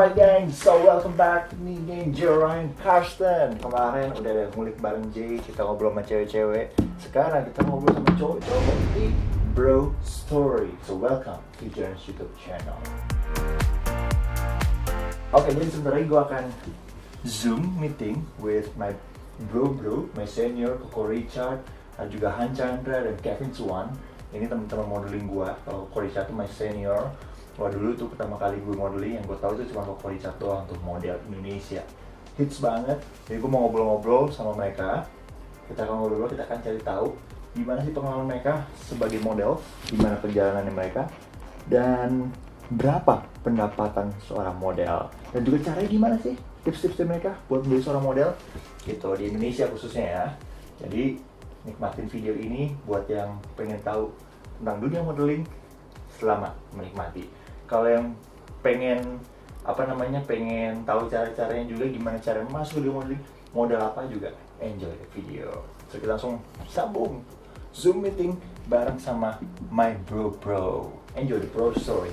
Alright gang, so welcome back to me gang, Ryan Karsten. Kemarin udah ada ngulik bareng Jay, kita ngobrol sama cewek-cewek. Sekarang kita ngobrol sama cowok-cowok di Bro Story. So welcome to Journey's YouTube channel. Oke, jadi sebentar lagi gue akan Zoom meeting with my bro, my senior, Koko Richard, dan juga Han Chandra dan Kevin Swan. Ini teman-teman modeling gue. Kalau Koko Richard itu my senior. Wah, dulu tuh pertama kali gue modeling, yang gue tahu itu cuma Koko Richard doang untuk model Indonesia. Hits banget. Jadi gue mau ngobrol-ngobrol sama mereka. Kita akan ngobrol, kita akan cari tahu gimana sih pengalaman mereka sebagai model, gimana perjalanannya mereka, dan berapa pendapatan seorang model, dan juga caranya gimana sih tips-tipsnya mereka buat menjadi seorang model gitu di Indonesia khususnya ya. Jadi nikmatin video ini buat yang pengen tahu tentang dunia modeling, selamat menikmati. Kalau yang pengen pengen tahu cara-caranya juga, gimana cara masuk di modeling, modal apa juga, enjoy the video. So kita langsung sambung Zoom meeting bareng sama my bro. Enjoy the Bro Story.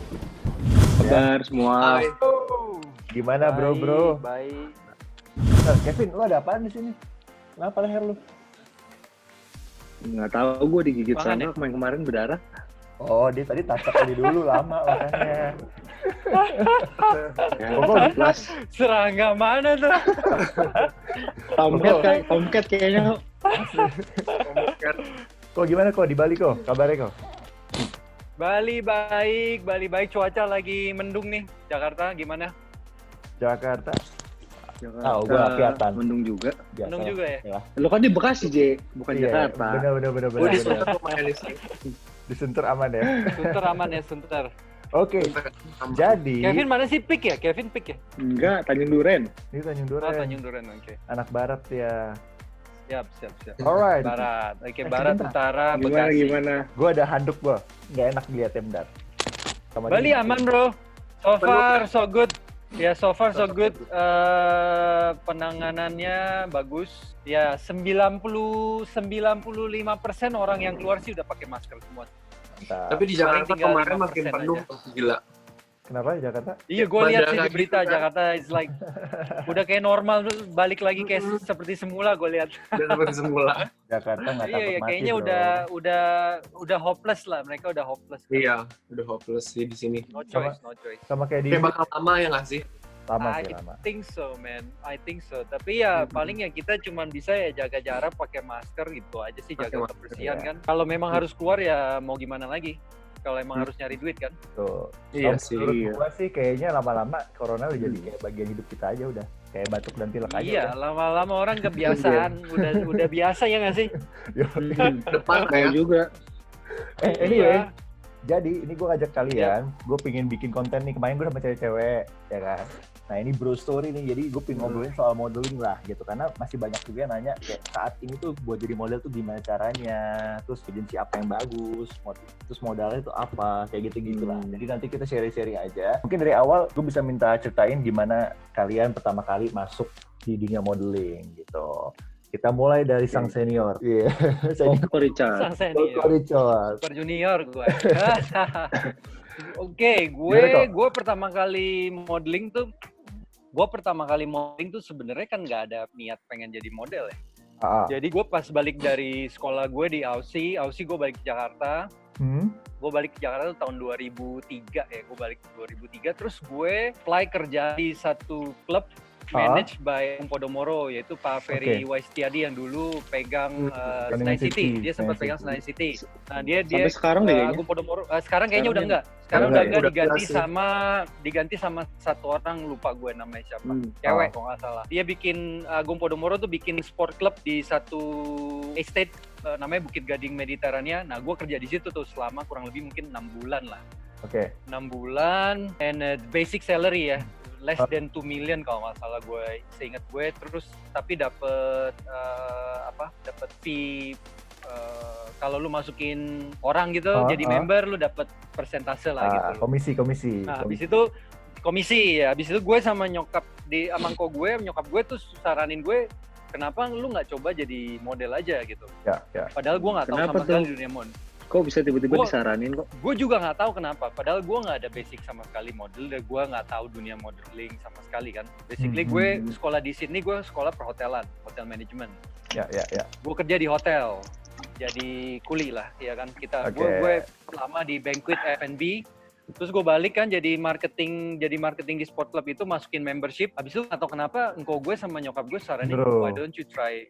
Kabar semua. Hai. Gimana bro? Baik. Kevin, lu ada apaan di sini? Kenapa leher lu? Nggak tahu, gue digigit Makan sama kemarin berdarah. Oh, dia tadi touch up dulu lama makanya. Ya, Koko, plus Serangga mana tuh? Tomcat kayaknya. Kok gimana kok di Bali kok? Kabarnya kok? Bali baik. Cuaca lagi mendung nih. Jakarta gimana? Jakarta. Jakarta, Tahu, gua kelihatan. Mendung juga. Biasa Mendung juga ya? lah. Lo kan di Bekasi, J, bukan Iya, Jakarta. Bener. Oh, di Sunter lumayan di sini. Disunter aman ya. Sunter aman ya, Sunter. Oke. Jadi Kevin mana sih pick ya? Kevin pick ya? Enggak, Tanjung Duren. ini Tanjung Oh, Duren. Tanjung Duren, oke. Anak barat ya. Siap. Alright. Barat. Oke, barat, Sebentar. utara, Gimana, Bekasi. gimana? Gua ada handuk gua. Nggak enak dilihatnya bentar. Sama Bali dia. aman, bro. So far so good. Ya, so far so good. Penanganannya bagus. Ya, 95% orang yang keluar sih udah pakai masker semua. Mantap. Tapi di Jakarta tinggal kemarin 5% makin penuh, gila. Kenapa Jakarta? Iya, gue lihat sih di Bandara berita gitu kan. Jakarta is like udah kayak normal, balik lagi kayak seperti semula gue lihat. Udah seperti semula. Jakarta nggak takut Iya, mati, kayaknya bro. udah hopeless lah, mereka udah hopeless. Iya, udah hopeless sih di sini. No choice. Sama kayak di Kayak bakal lama ya nggak sih? lama I sih lama. think so, man. I think so. Tapi ya paling ya kita cuman bisa ya jaga jarak, pakai masker gitu aja sih, Pakai jaga masker, kebersihan ya. kan. Kalau memang harus keluar ya mau gimana lagi? Kalau emang harus nyari duit kan. Tuh. Iya Kalau sih. menurut iya. gua sih kayaknya lama-lama corona udah jadi kayak bagian hidup kita aja udah. Kayak batuk dan pilek aja. Iya, udah. lama-lama orang kebiasaan, udah biasa ya nggak sih? Depan Kayak ya. juga. Anyway, jadi ini gue ngajak kalian, gue pengen bikin konten nih, kemarin gue sama cewek-cewek, ya kan. Nah ini Bro Story nih, jadi gue pengen ngobrolin soal modeling lah gitu, karena masih banyak juga yang nanya kayak saat ini tuh buat jadi model tuh gimana caranya, terus agensi apa yang bagus, terus modalnya tuh apa, kayak gitu-gitu lah. Jadi nanti kita share-share aja. Mungkin dari awal gue bisa minta ceritain gimana kalian pertama kali masuk di dunia modeling gitu. Kita mulai dari sang senior. Iya. Koko Richard. Sang senior. Koko Richard. Super junior gue. Gimana, Kok? Gue pertama kali modeling tuh sebenarnya kan nggak ada niat pengen jadi model ya. Jadi gue pas balik dari sekolah gue di Aussie gue balik ke Jakarta. Gue balik ke Jakarta tuh tahun 2003 ya. Gue balik 2003, terus gue apply kerja di satu klub managed by Podomoro, yaitu Pak Ferry Waistiadi yang dulu pegang Senayan City. Dia sempat pegang Senayan City. Nah, dia Sampai sekarang deh kayaknya. Agung Podomoro. Sekarang kayaknya udah enggak. Sekarang Udah udah enggak, enggak. diganti sama satu orang, lupa gue namanya siapa. Cewek kalau nggak salah. Dia bikin Agung Podomoro tuh bikin sport club di satu estate namanya Bukit Gading Mediterania. Nah, gue kerja di situ tuh selama kurang lebih mungkin 6 bulan lah. Oke. 6 bulan and basic salary ya. Less than 2 million kalau nggak salah gue, seingat gue. Terus tapi dapat fee kalau lu masukin orang gitu jadi member, lu dapat persentase lah gitu. Komisi. Nah, habis itu komisi ya. Habis itu gue sama nyokap nyokap gue tuh saranin gue, kenapa lu nggak coba jadi model aja gitu. Ya. Padahal gue nggak tahu Kenapa sama sekali tuh? dunia model. Kok bisa tiba-tiba Gua- disaranin kok? Gue juga nggak tahu kenapa. Padahal gue nggak ada basic sama sekali model, dan gue nggak tahu dunia modeling sama sekali kan. Basically gue sekolah di Sydney, gue sekolah perhotelan, hotel manajemen. Ya. Gue kerja di hotel, jadi kuli lah, ya kan. Oke. Gue lama di banquet F&B. Terus gue balik kan jadi marketing di sport club itu, masukin membership. Habis itu atau kenapa engkau gue sama nyokap gue saranin, Bro. why don't you try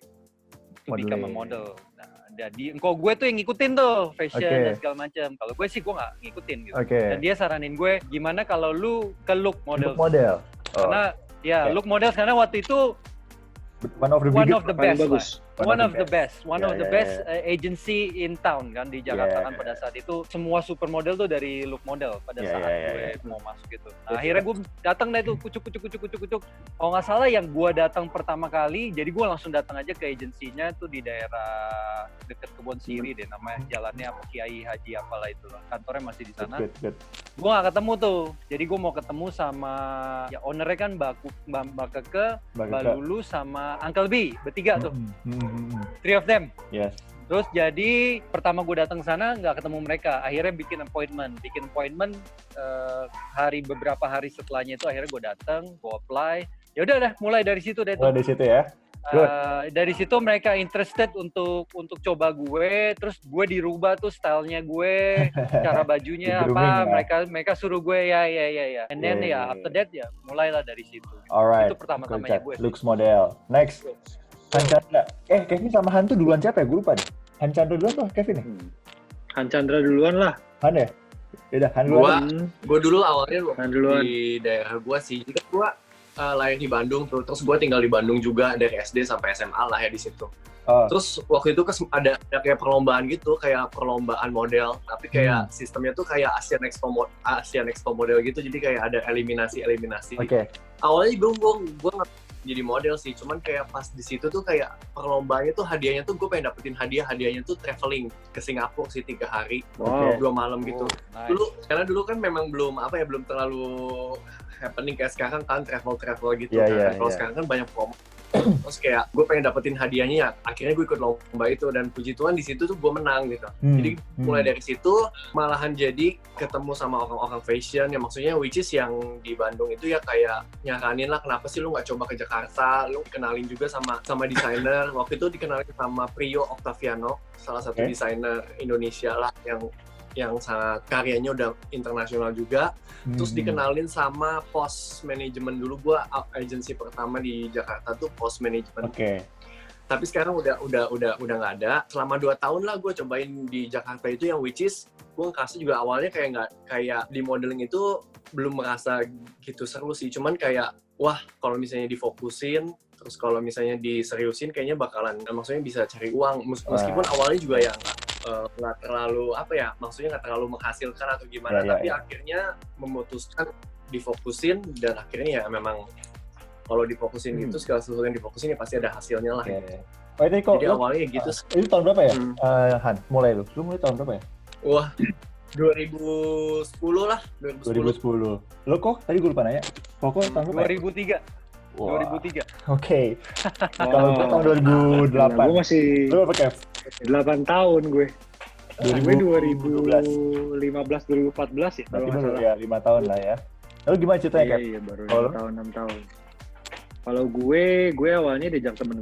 to Modeling. become a model. Nah, jadi engkau gue tuh yang ngikutin tuh fashion Oke. dan segala macam. Kalau gue sih gue nggak ngikutin gitu. Oke. Dan dia saranin gue gimana kalau lu ke look model. Untuk model. Karena ya Oke. look model karena waktu itu One of the one biggest. of the Paling best lah. bagus. One of the best Ya. agency in town kan di Jakarta Yeah. kan pada saat itu semua supermodel tuh dari look model pada Yeah, saat yeah, gue yeah. mau masuk itu. Nah, akhirnya gue datang deh tuh kucuk. Kalau nggak salah yang gue datang pertama kali, jadi gue langsung datang aja ke agensinya tuh di daerah deket Kebon Siri deh, namanya jalannya apa Kiai Haji apalah itu lah. Kantornya masih di sana. Good. Gue gak ketemu tuh, jadi gue mau ketemu sama ya ownernya kan Mbak Keke, Mbak Lulu sama Uncle B, bertiga tuh, three of them. Yes. Terus jadi pertama gue datang sana nggak ketemu mereka, akhirnya bikin appointment beberapa hari setelahnya itu akhirnya gue datang, gue apply, ya udah mulai dari situ deh tuh. Oh, di situ ya. Good. Dari situ mereka interested untuk coba gue, terus gue dirubah tuh stylenya gue, cara bajunya Di apa, grooming ya? mereka suruh gue ya. And then Yeah. after that ya mulailah dari situ. Alright. Itu pertama-tamanya gue. Looks model. Next. Han Chandra. Kevin sama Han tuh duluan siapa ya? Gue lupa deh. Han Chandra duluan tuh Kevin ya? Han Chandra duluan lah. Han ya? Yaudah, Han duluan. Gue dulu awalnya Han duluan. di daerah gue sih. Jadi gue lahir di Bandung, terus gue tinggal di Bandung juga dari SD sampai SMA lah ya di situ. Oh. Terus waktu itu ada kayak perlombaan gitu, kayak perlombaan model, tapi kayak sistemnya tuh kayak Asian Expo model gitu, jadi kayak ada eliminasi. Oke. Awalnya gue nggak jadi model sih, cuman kayak pas di situ tuh kayak perlombaannya tuh hadiahnya tuh gue pengen dapetin hadiahnya tuh traveling ke Singapura sih 3 hari, Wow. 2 malam gitu. Nice. Karena dulu kan memang belum terlalu happening kayak sekarang kan travel gitu Iya, kan. Kalau iya. sekarang kan banyak promo. Terus kayak gue pengen dapetin hadiahnya ya, akhirnya gue ikut lomba itu dan puji Tuhan di situ tuh gue menang gitu. Jadi mulai dari situ malahan jadi ketemu sama orang-orang fashion yang maksudnya which is yang di Bandung itu ya kayak nyaranin lah kenapa sih lu nggak coba ke Jakarta, lu kenalin juga sama desainer. Waktu itu dikenalin sama Prio Octaviano, salah satu desainer Indonesia lah yang sangat karyanya udah internasional juga. Terus dikenalin sama Post Management dulu, gue agensi pertama di Jakarta tuh Post Management. Oke. Tapi sekarang udah nggak ada. Selama 2 tahun lah gue cobain di Jakarta itu yang which is gue ngerasa juga awalnya kayak di modeling itu belum merasa gitu seru sih. Cuman kayak wah kalau misalnya difokusin, terus kalau misalnya diseriusin kayaknya bakalan maksudnya bisa cari uang. Meskipun awalnya juga ya nggak terlalu maksudnya nggak terlalu menghasilkan atau gimana, tapi akhirnya memutuskan difokusin dan akhirnya ya memang kalau difokusin gitu segala sesuatu yang difokusin ya pasti ada hasilnya lah. Oke. Oh, itu kok Jadi awalnya gitu. itu tahun berapa ya? Han, mulai lu mulai tahun berapa ya? Wah, 2010 lah, 2010. 2010. Lo kok tadi gue lupa nanya. Kok tahun berapa? Ya? 2003. Wah. 2003. Oke. Kalau gue tahun 2008. Gue masih Lu berapa, Kev? 8 tahun gue. Gue 2012. 2015-2014 ya, kalau Berarti nggak baru salah. ya 5 tahun lah ya. Lalu gimana ceritanya, Kev? Iya, baru Kalau 6 tahun. Kalau gue awalnya diajak temen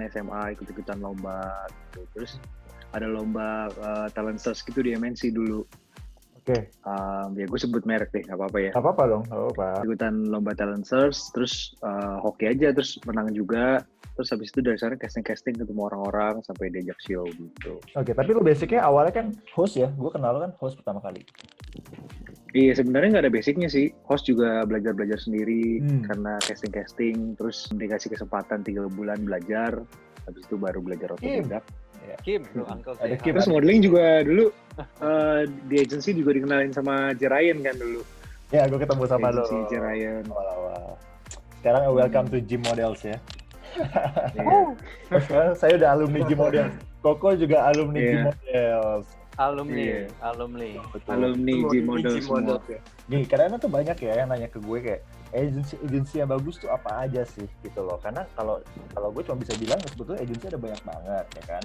SMA, ikut-ikutan lomba gitu. Terus ada lomba talent search gitu di MNC dulu. Oke. Ya gue sebut merek deh, nggak apa-apa ya. Gak apa-apa dong, gak apa-apa. Ikutan lomba talent search, terus hoki aja, terus menang juga. Terus habis itu dari sana casting ketemu orang-orang sampai diajak show gitu. Oke, tapi lu basicnya awalnya kan host ya. Gue kenal lu kan host pertama kali. Iya, sebenarnya nggak ada basicnya sih. Host juga belajar sendiri karena casting, terus dikasih kesempatan 3 bulan belajar. Habis itu baru belajar otodidak. Kim, tuh Uncle Ada T. Kim. Terus modeling juga dulu di agency juga dikenalin sama Jerayan kan dulu. Ya, gue ketemu sama lo. Agency Jerayan. Awal-awal. Sekarang welcome to Gym Models ya. Iya. Sekarang saya udah alumni Gym Models. Koko juga alumni Iya. Gym Models. Alumni. Betul. Alumni Gym Model semua. Gini, kadang-kadang tuh banyak ya yang nanya ke gue kayak agensi yang bagus tuh apa aja sih gitu loh. Karena kalau gue cuma bisa bilang sebetulnya agensi ada banyak banget ya kan.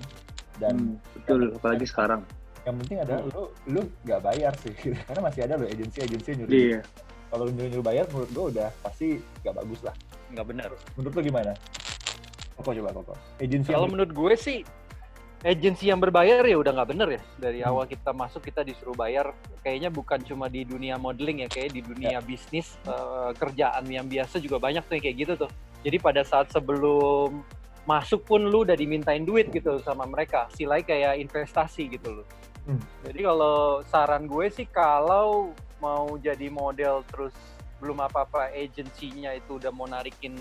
Dan Betul, apalagi sekarang. Yang penting adalah lu nggak bayar sih, karena masih ada loh agensi nyuruh. Iya. Kalau nyuruh bayar, menurut gue udah pasti nggak bagus lah. Nggak benar. Menurut lu gimana? Koko. Agensi Kalau menurut gue sih, agensi yang berbayar ya udah nggak bener ya. Dari awal kita masuk kita disuruh bayar. Kayaknya bukan cuma di dunia modeling ya, kayak di dunia bisnis, kerjaan yang biasa juga banyak tuh yang kayak gitu tuh. Jadi pada saat sebelum masuk pun lu udah dimintain duit gitu sama mereka. Silai kayak investasi gitu loh. Jadi kalau saran gue sih kalau mau jadi model terus belum apa-apa agensinya itu udah mau narikin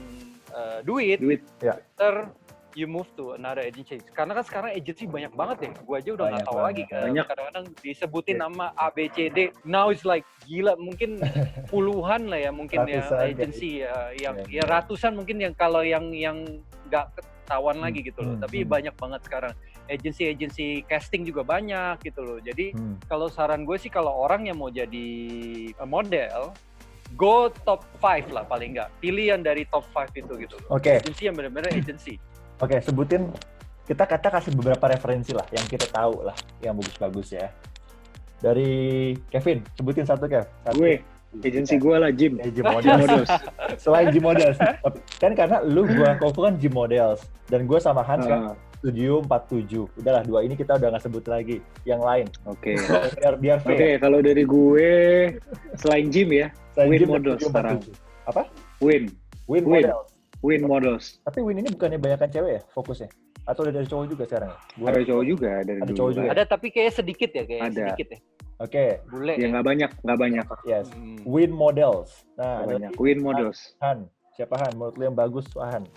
duit ya. You move to another agency. Karena kan sekarang agency banyak banget ya. Gua aja udah nggak tahu lagi. Kadang-kadang disebutin nama A, B, C, D. Now it's like gila. Mungkin puluhan lah ya mungkin ratusan ya agency ya. Ya ratusan mungkin yang kalau yang nggak ketahuan lagi gitu loh. Tapi banyak banget sekarang. Agency casting juga banyak gitu loh. Jadi kalau saran gue sih kalau orang yang mau jadi model, go top 5 lah paling nggak. Pilihan dari top 5 itu gitu loh. Oke. Agency yang benar-benar agency. Oke, sebutin, kita kasih beberapa referensi lah, yang kita tahu lah, yang bagus-bagus ya. Dari Kevin, sebutin satu, Kev. Gue, agensi gue lah, Jim. Jim Models. Selain Jim Models. Kan karena Koko kan Jim Models, dan gue sama Hans kan Studio 47. Udahlah, 2 ini kita udah nggak sebut lagi. Yang lain. Oke. Biar fair. Oke, kalau dari gue, selain Jim ya, Win Models sekarang. Apa? Win Models. Win Models. Tapi Win ini bukannya banyakan cewek ya fokusnya? Atau udah dari cowok juga sekarang ya? Ada cowok juga, dari ada dulu. Cowok juga. Ada tapi kayak sedikit ya, sedikit ya. Oke. Bule. Ya nggak banyak. Yes. Win Models. Nah, banyak. Win Models. Han, siapa Han? Menurut lu yang bagus Han?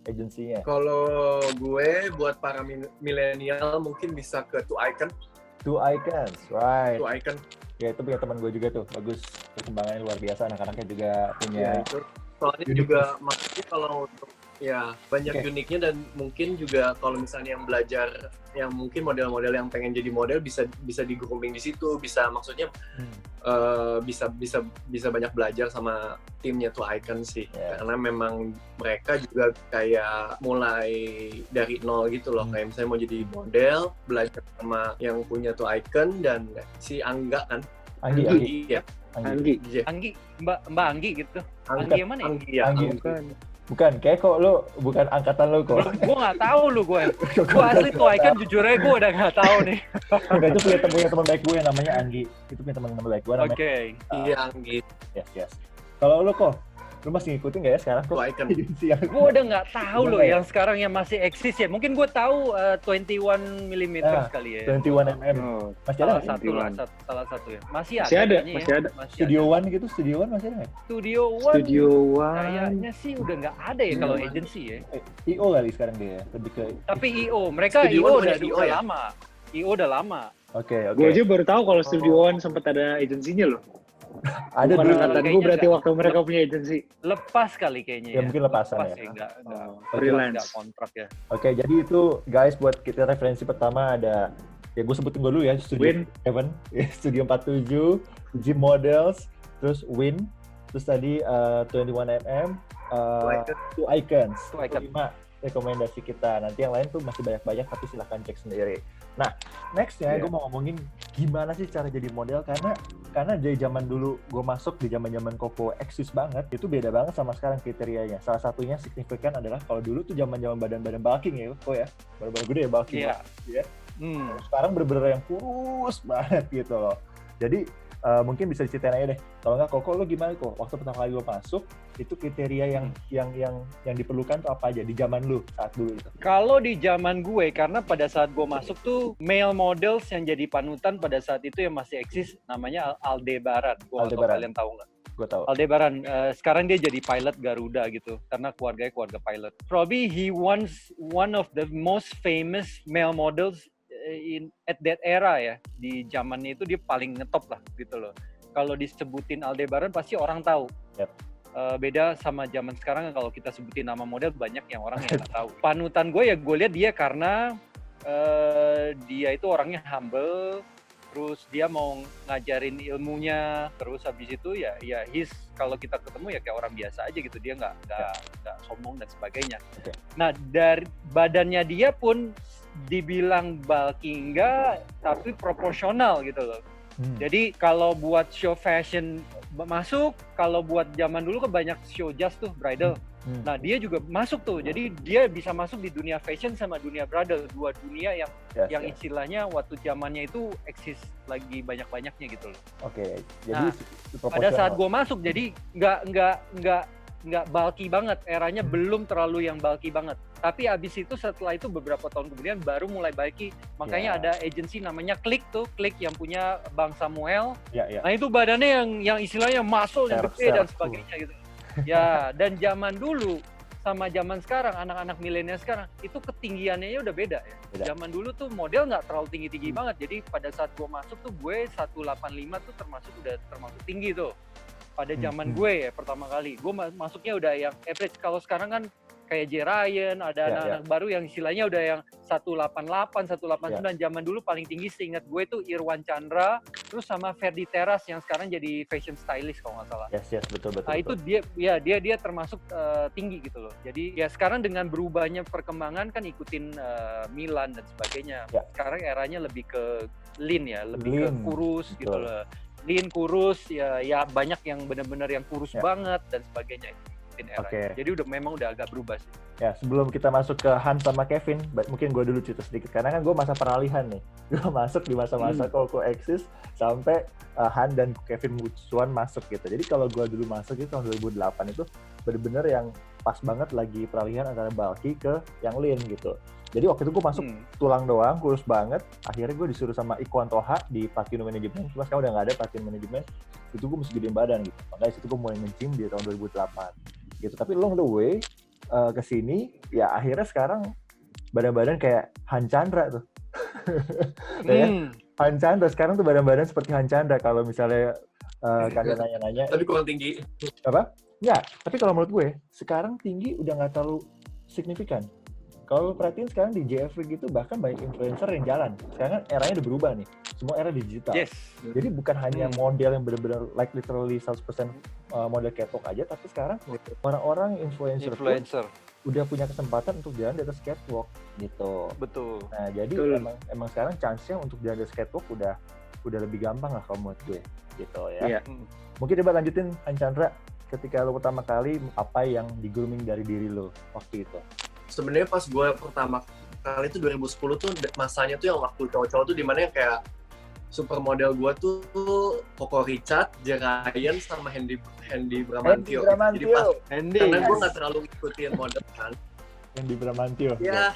Agensinya. Kalau gue buat para milenial mungkin bisa ke Two Icon. Two Icons, right. Two Icon. Ya itu punya teman gue juga tuh, bagus, perkembangannya luar biasa, anak-anaknya juga punya. Ya, itu. Soalnya juga maksudnya kalau untuk ya banyak uniknya, dan mungkin juga kalau misalnya yang belajar, yang mungkin model-model yang pengen jadi model bisa di grooming di situ, bisa maksudnya bisa banyak belajar sama timnya Two Icon sih. Karena memang mereka juga kayak mulai dari nol gitu loh. Kayak misalnya mau jadi model, belajar sama yang punya Two Icon, dan si Angga kan. Anggi. Mbak Anggi gitu. Anggi yang mana ya? Anggi. Bukan, kayak kok lu bukan angkatan lu kok. Gue nggak tahu lu gue. Gue asli Two Icon jujur aja gue udah nggak tahu nih. Enggak, itu punya teman baik gue yang namanya Anggi. Itu punya teman baik gue namanya. Oke. Iya, Anggi. Yes. Kalau lu kok, lu masih ngikutin nggak ya sekarang kok? Gue udah nggak tahu loh yang sekarang yang masih eksis ya. Mungkin gue tahu 21 mm kali ya. 21 mm. Masih ada salah satu ya. Masih ada. Studio One gitu, Studio One masih ada nggak? Studio One. Kayaknya sih udah nggak ada ya kalau agency ya. IO kali sekarang dia, lebih ke. Tapi IO, mereka IO udah lama. IO udah lama. Oke. Gue aja baru tahu kalau Studio One sempat ada agensinya loh. Ada dulu angkatan gue berarti waktu mereka punya agensi. Lepas kali kayaknya ya. Mungkin lepasan ya. Freelance. Kontrak ya. Oke, jadi itu guys buat kita referensi pertama ada, ya gue sebutin dulu ya, Studio 7, Studio 47, Jim Models, terus Win, terus tadi 21mm, Two Icons. 5 rekomendasi kita. Nanti yang lain tuh masih banyak-banyak, tapi silahkan cek sendiri. Nah, nextnya gue mau ngomongin gimana sih cara jadi model, karena dari zaman dulu gue masuk di zaman Koko eksis banget, itu beda banget sama sekarang kriterianya. Salah satunya signifikan adalah kalau dulu tuh zaman badan-badan bulking ya, Koko ya, badan gede ya bulking. Ya. Sekarang bener-bener yang kurus banget gitu loh. Jadi mungkin bisa diceritain aja deh. Kalau nggak Koko, lo gimana kok? Waktu pertama kali lo masuk, itu kriteria yang diperlukan tuh apa aja di zaman lo saat dulu itu? Kalau di zaman gue, karena pada saat gue masuk tuh male models yang jadi panutan pada saat itu yang masih eksis namanya Aldebaran. Kalian tahu nggak? Gue tahu. Aldebaran. Sekarang dia jadi pilot Garuda gitu, karena keluarganya keluarga pilot. Probably he was one of the most famous male models at that era ya, di zamannya itu dia paling ngetop lah gitu loh. Kalau disebutin Aldebaran pasti orang tahu. Yep. Beda sama zaman sekarang, kalau kita sebutin nama model banyak yang orang yang nggak tahu. Panutan gue ya gue lihat dia karena dia itu orangnya humble, terus dia mau ngajarin ilmunya, terus habis itu ya kalau kita ketemu ya kayak orang biasa aja gitu, dia nggak sombong dan sebagainya. Okay. Nah dari badannya dia pun dibilang bulky enggak, tapi proporsional gitu loh. Jadi kalau buat show fashion masuk, kalau buat zaman dulu kan banyak show jazz tuh bridal. Nah dia juga masuk tuh, jadi dia bisa masuk di dunia fashion sama dunia bridal, dua dunia yang istilahnya waktu zamannya itu eksis lagi banyak-banyaknya gitu loh. Oke, jadi pada saat gue masuk, jadi nggak bulky banget, eranya belum terlalu yang bulky banget. Tapi abis itu setelah itu beberapa tahun kemudian baru mulai bulky, makanya ada agensi namanya Click yang punya Bang Samuel. Nah itu badannya yang istilahnya muscle yang gede dan sebagainya gitu. Ya, dan zaman dulu sama zaman sekarang, anak-anak milenial sekarang, itu ketinggiannya udah beda ya. Zaman dulu tuh model nggak terlalu tinggi-tinggi banget, jadi pada saat gue masuk tuh gue 185 tuh termasuk tinggi tuh. Pada zaman gue ya, pertama kali. Gue masuknya udah yang average. Kalau sekarang kan kayak J. Ryan, ada anak-anak baru yang istilahnya udah yang 188, 189. Zaman dulu paling tinggi seingat gue itu Irwan Chandra, terus sama Ferdi Teras yang sekarang jadi fashion stylist kalau nggak salah. Yes, betul. Nah itu dia termasuk tinggi gitu loh. Jadi ya sekarang dengan berubahnya perkembangan kan ikutin Milan dan sebagainya. Sekarang eranya lebih ke lean ya, lebih ke kurus gitu loh. Lean, kurus, ya banyak yang benar-benar yang kurus banget dan sebagainya. Jadi memang udah agak berubah sih. Ya, sebelum kita masuk ke Han sama Kevin, mungkin gue dulu cerita sedikit, karena kan gue masa peralihan nih. Gue masuk di masa-masa Coco Exist sampai Han dan Kevin Mutsuan masuk gitu. Jadi kalau gue dulu masuk itu tahun 2008 itu bener-bener yang pas banget lagi peralihan antara bulky ke yang lean gitu. Jadi waktu itu gue masuk tulang doang, kurus banget. Akhirnya gue disuruh sama Ikhwan Toha di Platinum Management. Cuma sekarang udah nggak ada Platinum Management. Itu gue mesti gedein badan gitu. Makanya situ gue mulai nge-gym di tahun 2008 gitu. Tapi along the way kesini, ya akhirnya sekarang badan-badan kayak Han Chandra tuh. Han Chandra sekarang tuh badan-badan seperti Han Chandra. Kalau misalnya kalian nanya-nanya. Tapi kurang tinggi. Apa? Nggak. Tapi kalau menurut gue, sekarang tinggi udah nggak terlalu signifikan. Kalau lo perhatiin sekarang di JFW gitu, bahkan banyak influencer yang jalan. Sekarang kan eranya udah berubah nih. Semua era digital. Yes. Jadi bukan hanya model yang benar-benar like literally 100% model catwalk aja, tapi sekarang orang-orang influencer udah punya kesempatan untuk jalan di atas catwalk gitu. Betul. Nah, jadi emang sekarang chance-nya untuk jalan di atas catwalk udah lebih gampang lah kalau menurut gue gitu ya. Mungkin coba lanjutin Han Chandra, ketika lo pertama kali apa yang di-grooming dari diri lo waktu itu? Sebenarnya pas gue pertama kali itu 2010 tuh masanya tuh yang waktu cowok-cowok tuh dimana yang kayak supermodel gue tuh Coco Richard, J. Ryan sama Hendy Bramantio. Jadi pas karena gue nggak terlalu ngikutin model kan. Hendy Bramantio. Ya.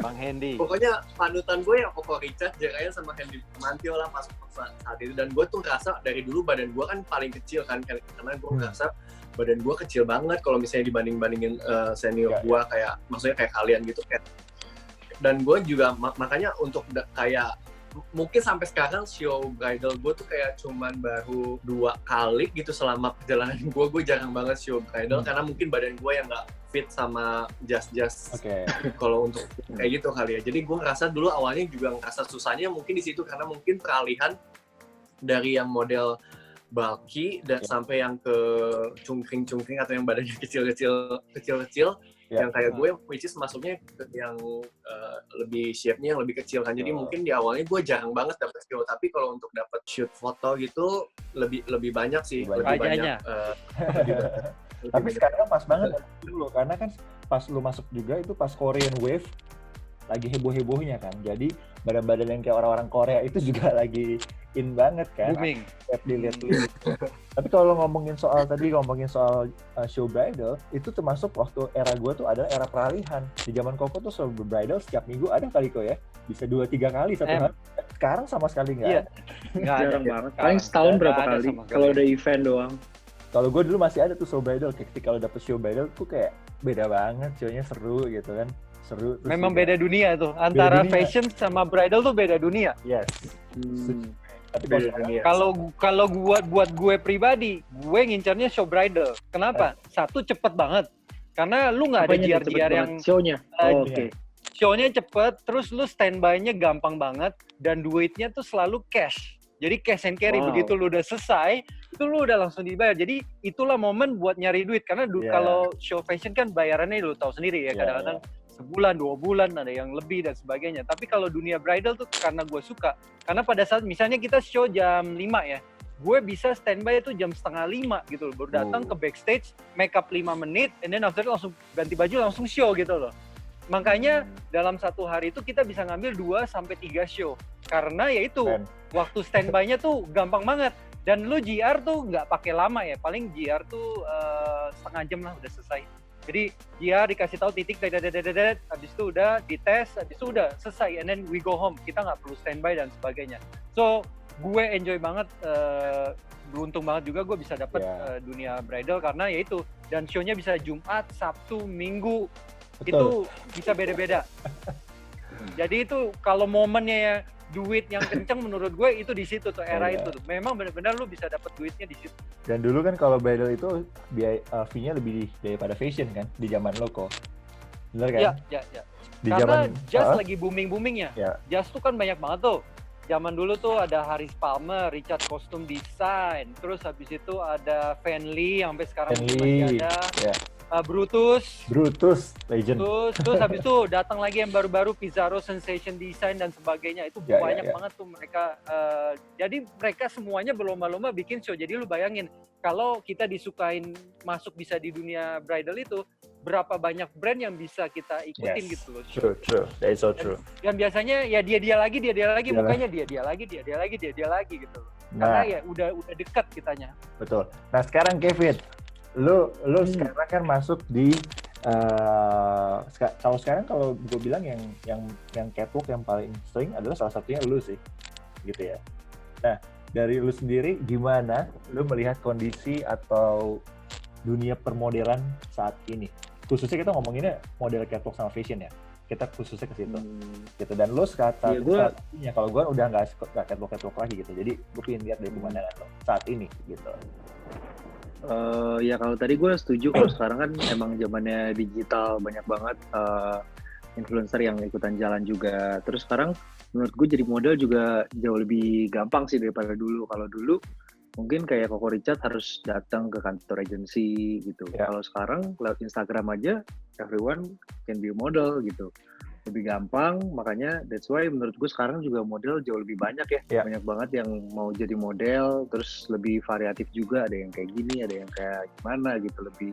Bang Hendy. Pokoknya panutan gue yang Coco Richard, J. Ryan sama Hendy Bramantio lah pas saat itu. Dan gue tuh ngerasa dari dulu badan gue kan paling kecil kan, karena gue ngerasa badan gue kecil banget kalau misalnya dibandingin senior gue kayak maksudnya kayak kalian gitu kan. Dan gue juga makanya untuk kayak mungkin sampai sekarang show bridal gue tuh kayak cuman baru 2 kali gitu selama perjalanan gue jarang banget show bridal karena mungkin badan gue yang nggak fit sama jas kalau untuk kayak gitu kali ya. Jadi gue ngerasa dulu awalnya juga ngerasa susahnya mungkin di situ karena mungkin peralihan dari yang model bulky dan sampai yang ke cungkring atau yang badannya kecil yang kayak gue which is masuknya ke yang lebih shape-nya yang lebih kecil kan. Jadi mungkin di awalnya gue jarang banget dapet show, tapi kalau untuk dapet shoot foto gitu lebih banyak sih, lebih banyak. Tapi sekarang pas banget dulu karena kan pas lu masuk juga itu pas Korean Wave lagi heboh-hebohnya kan. Jadi badan-badan yang kayak orang-orang Korea itu juga lagi in banget kan. Booming. Dilihat. Tapi kalau ngomongin soal show bridal, itu termasuk waktu era gue tuh adalah era peralihan. Di zaman Koko tuh show bridal setiap minggu ada kali kok ya. Bisa 2-3 kali satu hari. Sekarang sama sekali nggak ada. Jarang banget. Paling setahun berapa kali kalau ada event doang. Kalau gue dulu masih ada tuh show bridal. Ketika kalau dapet show bridal tuh kayak beda banget. Show-nya seru gitu kan. Seru. Memang beda dunia tuh. Antara fashion sama bridal tuh beda dunia. Yes. Kalau buat gue pribadi, gue ngincarnya show bridal. Kenapa? Satu cepet banget. Karena lu nggak ada JR yang show-nya. Oke. show-nya cepet, terus lu standby-nya gampang banget, dan duitnya tuh selalu cash. Jadi cash and carry, begitu lu udah selesai, itu lu udah langsung dibayar. Jadi itulah momen buat nyari duit, karena kalau show fashion kan bayarannya lu tahu sendiri ya, kadang-kadang sebulan, 2 bulan, ada yang lebih dan sebagainya. Tapi kalau dunia bridal tuh karena gue suka. Karena pada saat misalnya kita show jam 5 ya, gue bisa standby itu jam 4:30 gitu loh. Baru datang ke backstage, make up 5 menit, and then after itu langsung ganti baju, langsung show gitu loh. Makanya dalam satu hari itu kita bisa ngambil 2-3 show. Karena ya itu, waktu standby-nya tuh gampang banget. Dan lu GR tuh nggak pakai lama ya, paling GR tuh setengah jam lah udah selesai. Jadi dia dikasih tahu titik, habis itu udah dites, habis itu udah selesai, and then we go home. Kita nggak perlu standby dan sebagainya. So gue enjoy banget, beruntung banget juga gue bisa dapet dunia bridal karena ya itu. Dan show-nya bisa Jumat, Sabtu, Minggu. Betul. Itu bisa beda-beda. Jadi itu kalau momennya ya duit yang kenceng menurut gue itu di situ tuh, era itu tuh. Memang benar-benar lu bisa dapat duitnya di situ. Dan dulu kan kalau bridal itu biaya fee-nya lebih daripada fashion kan di zaman lo kok. Benar kan? Iya. Di karena zaman jazz lagi booming-boomingnya. Jazz tuh kan banyak banget tuh. Zaman dulu tuh ada Haris Palmer, Richard Costume Design, terus habis itu ada Van Lee yang sampai sekarang masih ada. Brutus, legend. Terus habis itu datang lagi yang baru-baru Pizarro Sensation Design dan sebagainya. Itu banyak banget tuh mereka. Jadi mereka semuanya berlomba-lomba bikin show. Jadi lu bayangin kalau kita disukain masuk bisa di dunia bridal itu, berapa banyak brand yang bisa kita ikutin gitu loh. True. That is so true. Dan biasanya ya dia lagi, mukanya dia lagi gitu loh. Karena ya udah dekat kitanya. Betul. Nah sekarang Kevin, lu sekarang kan masuk di kalau gue bilang yang catwalk yang paling sering adalah salah satunya lu sih, gitu ya. Nah dari lu sendiri gimana lu melihat kondisi atau dunia permodelan saat ini? Khususnya kita ngomonginnya model catwalk sama fashion ya. Kita khususnya ke situ. Gitu. Dan lu saat ini kalau gue udah nggak catwalk lagi gitu. Jadi gue pengen lihat dari pemandangan lo saat ini gitu. Ya kalau tadi gue setuju, kalau sekarang kan emang zamannya digital, banyak banget influencer yang ikutan jalan juga. Terus sekarang menurut gue jadi model juga jauh lebih gampang sih daripada dulu. Kalau dulu mungkin kayak Coco Richard harus datang ke kantor agensi gitu. Kalau sekarang lewat Instagram aja everyone can be a model gitu. Lebih gampang, makanya that's why menurut gue sekarang juga model jauh lebih banyak ya. Banyak banget yang mau jadi model, terus lebih variatif juga, ada yang kayak gini, ada yang kayak gimana gitu, lebih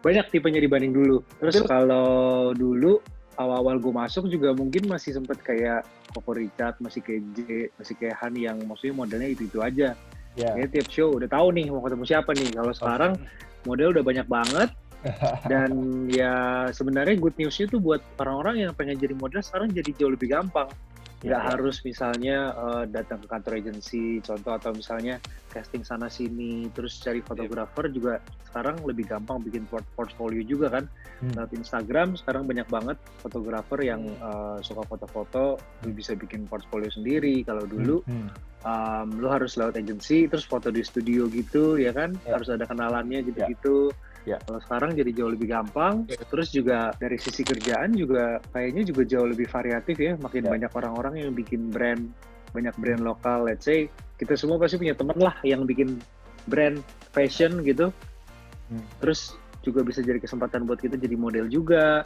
banyak tipenya dibanding dulu. Terus kalau dulu awal-awal gue masuk juga mungkin masih sempet kayak Coco Richard, masih kayak J, masih kayak Han yang maksudnya modelnya itu aja. Jadi tiap show udah tahu nih mau ketemu siapa nih. Kalau sekarang model udah banyak banget. Dan ya sebenarnya good news-nya tuh buat orang-orang yang pengen jadi model sekarang jadi jauh lebih gampang. Nggak harus misalnya datang ke kantor agensi, contoh, atau misalnya casting sana sini, terus cari fotografer juga sekarang lebih gampang bikin portfolio juga kan. Lewat Instagram sekarang banyak banget fotografer yang suka foto-foto, lu bisa bikin portfolio sendiri. Kalau dulu lu harus lewat agensi, terus foto di studio gitu ya kan, harus ada kenalannya gitu-gitu. Kalau sekarang jadi jauh lebih gampang, terus juga dari sisi kerjaan juga kayaknya juga jauh lebih variatif ya, makin banyak orang-orang yang bikin brand, banyak brand lokal. Let's say kita semua pasti punya teman lah yang bikin brand fashion gitu, terus juga bisa jadi kesempatan buat kita jadi model juga.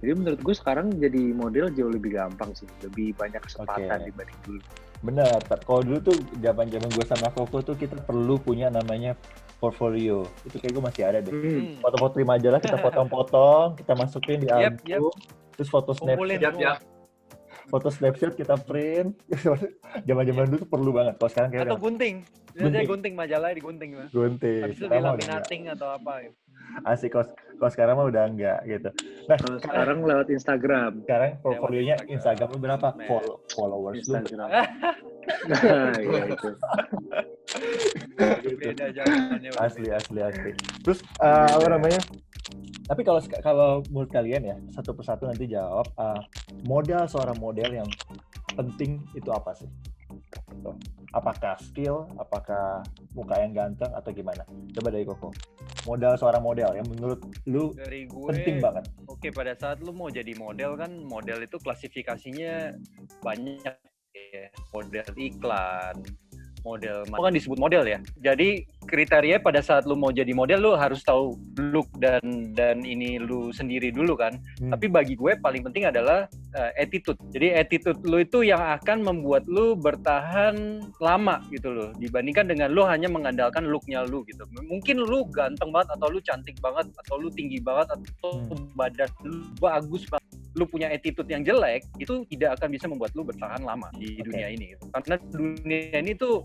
Jadi menurut gue sekarang jadi model jauh lebih gampang sih, lebih banyak kesempatan dibanding dulu. Benar, kalau dulu tuh zaman-zaman gue sama Koko tuh kita perlu punya namanya portfolio. Itu kayak gue masih ada deh. Foto-foto di majalah kita potong-potong, kita masukin di album. Terus foto snapshot. Foto snapshot kita print. Zaman-zaman dulu tuh perlu banget. Kalau sekarang kayak atau gunting. Biasanya gunting majalah digunting. Gunting. Habis itu dilaminating atau apa gitu. Asik, kalau sekarang mah udah enggak gitu. Nah, sekarang lewat Instagram. Sekarang portfolionya Instagram lu berapa? Followers lu Instagram. Nah, ya itu. Beda jawabannya. Asli. Terus apa namanya? Tapi kalau menurut kalian ya, satu persatu nanti jawab, seorang model yang penting itu apa sih? Apakah skill, apakah muka yang ganteng, atau gimana? Coba dari Koko. modal seorang model yang menurut lu dari gue, penting banget? Oke, pada saat lu mau jadi model kan, model itu klasifikasinya banyak ya. Model iklan, model kan disebut model ya. Jadi kriteria pada saat lu mau jadi model, lu harus tahu look dan ini lu sendiri dulu kan. Tapi bagi gue paling penting adalah attitude. Jadi attitude lu itu yang akan membuat lu bertahan lama gitu loh, dibandingkan dengan lu hanya mengandalkan looknya lu gitu. Mungkin lu ganteng banget, atau lu cantik banget, atau lu tinggi banget, atau badan lu bagus banget, lu punya attitude yang jelek, itu tidak akan bisa membuat lu bertahan lama di dunia ini gitu. Karena dunia ini tuh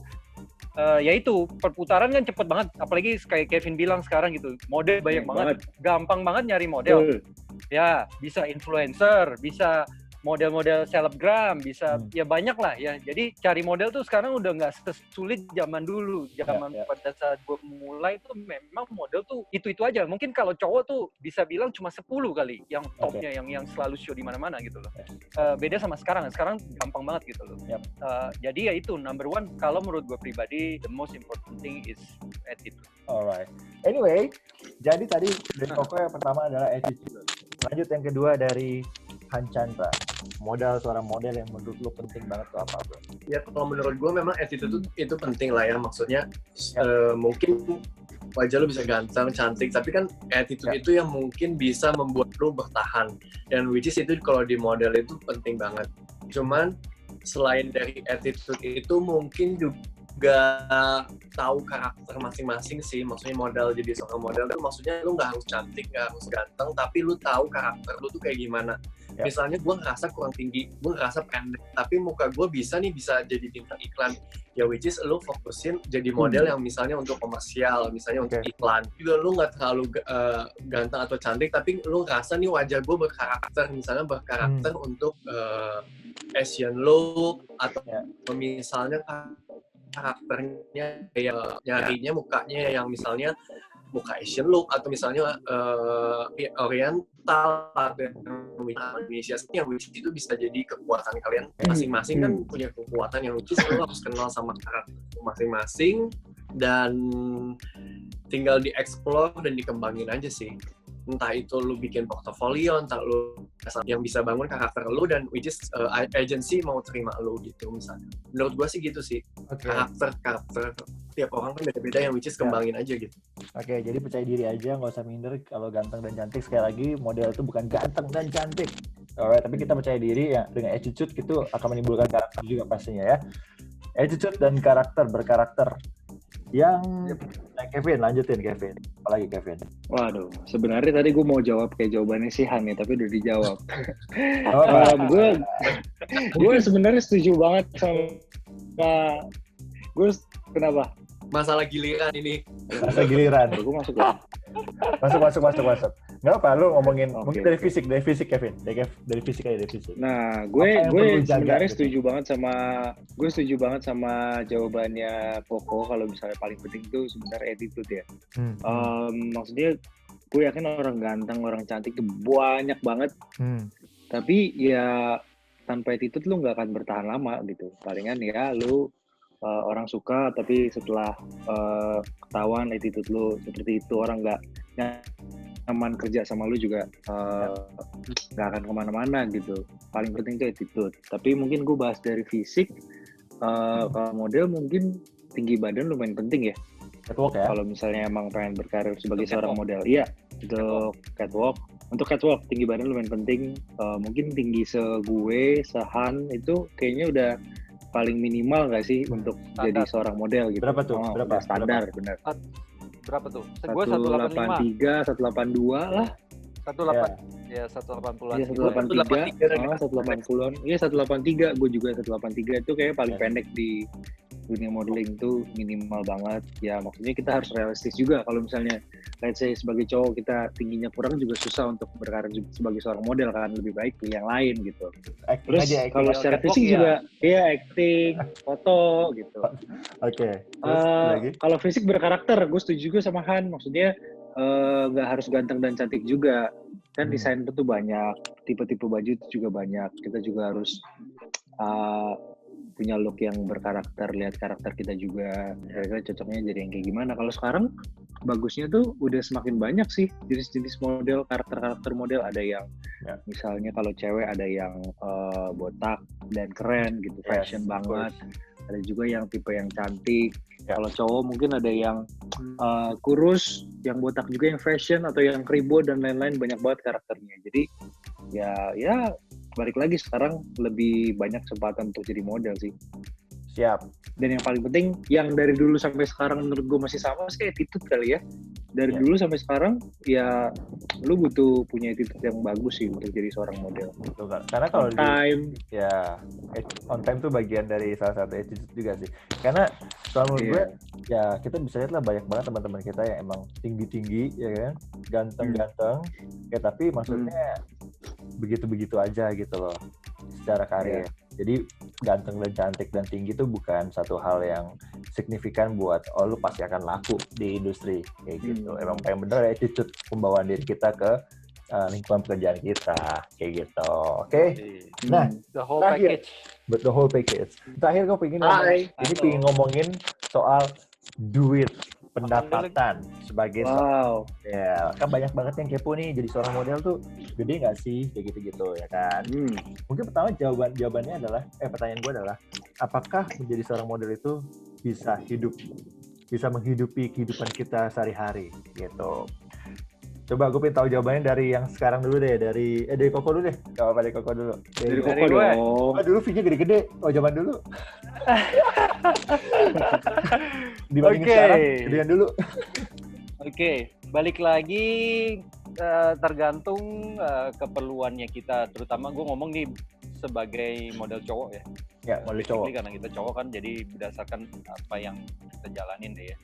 yaitu perputaran kan cepet banget, apalagi kayak Kevin bilang sekarang gitu, model banyak banget, gampang banget nyari model. Ya, bisa influencer, bisa model-model selebgram, bisa ya banyak lah ya. Jadi cari model tuh sekarang udah nggak sesulit zaman dulu. Pada saat gue mulai tuh memang model tuh itu aja. Mungkin kalau cowok tuh bisa bilang cuma 10 kali yang topnya, yang selalu show di mana-mana gitu loh. Beda sama sekarang gampang banget gitu loh. Jadi ya itu number one, kalau menurut gue pribadi, the most important thing is attitude. Alright. Anyway, jadi tadi dari Koko yang pertama adalah attitude. Lanjut yang kedua dari Han Chandra. Seorang model yang menurut lo penting banget tuh apa, bro? Ya kalau menurut gue memang attitude itu penting lah ya. Maksudnya mungkin wajah lo bisa ganteng, cantik, tapi kan attitude itu yang mungkin bisa membuat lo bertahan. Dan which is itu kalau di model itu penting banget. Cuman selain dari attitude itu mungkin juga tahu karakter masing-masing sih. Maksudnya model, jadi seorang model kan maksudnya lu nggak harus cantik, nggak harus ganteng, tapi lu tahu karakter lu tuh kayak gimana. Misalnya gue ngerasa kurang tinggi, gue ngerasa pendek, tapi muka gue bisa jadi bintang iklan. Ya which is lu fokusin jadi model yang misalnya untuk komersial, misalnya untuk iklan. Juga lu nggak terlalu ganteng atau cantik, tapi lu ngerasa nih wajah gue berkarakter, misalnya berkarakter untuk Asian look, atau misalnya karakternya kayak nyarinya mukanya yang misalnya muka Asian look, atau misalnya Oriental atau Indonesia, yang which itu bisa jadi kekuatan kalian masing-masing. Kan punya kekuatan yang which lo harus kenal sama karakter masing-masing dan tinggal di-explore dan dikembangin aja sih. Entah itu lu bikin portofolio, entah lu yang bisa bangun karakter lu, dan which is agency mau terima lu gitu misalnya. Menurut gua sih gitu sih. Karakter tiap orang kan beda-beda, yang which is kembangin aja gitu. Oke, jadi percaya diri aja, nggak usah minder kalau ganteng dan cantik. Sekali lagi, model itu bukan ganteng dan cantik. Alright, tapi kita percaya diri ya, dengan attitude itu akan menimbulkan karakter juga pastinya ya. Attitude dan berkarakter. Yang Kevin, lanjutin Kevin. Apalagi Kevin? Waduh, sebenarnya tadi gue mau jawab kayak jawabannya si Han ya, tapi udah dijawab. Gue sebenarnya setuju banget sama kenapa? Masalah giliran ini. Masalah giliran. Gue masuk ya. Masuk. Nggak apa, lu ngomongin mungkin dari fisik Kevin. Dari fisik aja, dari fisik. Nah, gue sebenarnya setuju banget sama jawabannya Koko. Kalau misalnya paling penting itu sebenarnya attitude ya. Maksudnya gue yakin orang ganteng, orang cantik itu banyak banget. Tapi ya tanpa attitude lu nggak akan bertahan lama gitu. Palingan ya lu orang suka, tapi setelah ketahuan attitude lu seperti itu, orang nggak nyaman kerja sama lu juga nggak akan kemana-mana gitu. Paling penting itu attitude. Tapi mungkin gue bahas dari fisik. Kalau model mungkin tinggi badan lumayan penting ya. Catwalk ya? Kalau misalnya emang pengen berkarir sebagai seorang model. Iya, untuk catwalk. Untuk catwalk tinggi badan lumayan penting. Mungkin tinggi sehan itu kayaknya udah paling minimal nggak sih untuk standar. Jadi seorang model gitu. Berapa tuh? Berapa? Standar, benar. Berapa tuh? Gue 183, 182 lah. 180. Ya, 180-an. Iya, 183. Iya, 183. Gue juga 183 itu kayak paling pendek di dunia modeling tuh minimal banget. Ya, maksudnya kita harus realistis juga. Kalau misalnya, let's say sebagai cowok kita tingginya kurang juga susah untuk berkarir sebagai seorang model kan. Lebih baik pilih yang lain gitu. Terus kalau secara fisik juga, ya acting, foto gitu. Oke. Kalau fisik berkarakter, gue setuju juga sama Han. Maksudnya nggak harus ganteng dan cantik juga. Kan desain itu banyak, tipe-tipe baju itu juga banyak. Kita juga harus punya look yang berkarakter, lihat karakter kita juga. Kira-kira cocoknya jadi yang kayak gimana. Kalau sekarang bagusnya tuh udah semakin banyak sih jenis-jenis model, karakter model. Ada yang misalnya kalau cewek ada yang botak dan keren gitu, fashion banget. Ada juga yang tipe yang cantik. Kalau cowok mungkin ada yang kurus, yang botak juga yang fashion, atau yang kribo dan lain-lain, banyak banget karakternya. Jadi ya balik lagi sekarang lebih banyak kesempatan untuk jadi model sih. Siap. Dan yang paling penting, yang dari dulu sampai sekarang menurut gue masih sama sih, attitude kali ya. Dari dulu sampai sekarang, ya lu butuh punya attitude yang bagus sih untuk jadi seorang model. Betul, karena kalau on time. On time tuh bagian dari salah satu attitude juga sih. Karena kalau menurut gue, ya kita bisa lihat lah banyak banget teman-teman kita yang emang tinggi-tinggi, ya kan, ganteng-ganteng, ya tapi maksudnya begitu-begitu aja gitu loh secara karir. Jadi ganteng dan cantik dan tinggi itu bukan satu hal yang signifikan buat lu pasti akan laku di industri kayak gitu. Emang yang bener attitude pembawaan diri kita ke lingkungan pekerjaan kita kayak gitu. Oke. Nah, the whole package. But the whole package. Terakhir gue pengen ngomongin soal duit, pendapatan sebagai ya kan banyak banget yang kepo nih, jadi seorang model tuh gede nggak sih kayak gitu ya kan. Mungkin pertama jawabannya adalah pertanyaan gue adalah apakah menjadi seorang model itu bisa menghidupi kehidupan kita sehari-hari gitu. Coba gue pengen tahu jawabannya dari yang sekarang dulu deh, dari Koko dulu deh. Gak apa-apa dari Koko dulu. Dari Koko dong. Dulu fee-nya gede-gede. Zaman dulu. Dibandingin sekarang, gedean dulu. Oke, balik lagi tergantung keperluannya kita. Terutama gue ngomong nih sebagai model cowok ya. Ya, model cowok. Karena kita cowok kan, jadi berdasarkan apa yang kita jalanin deh ya.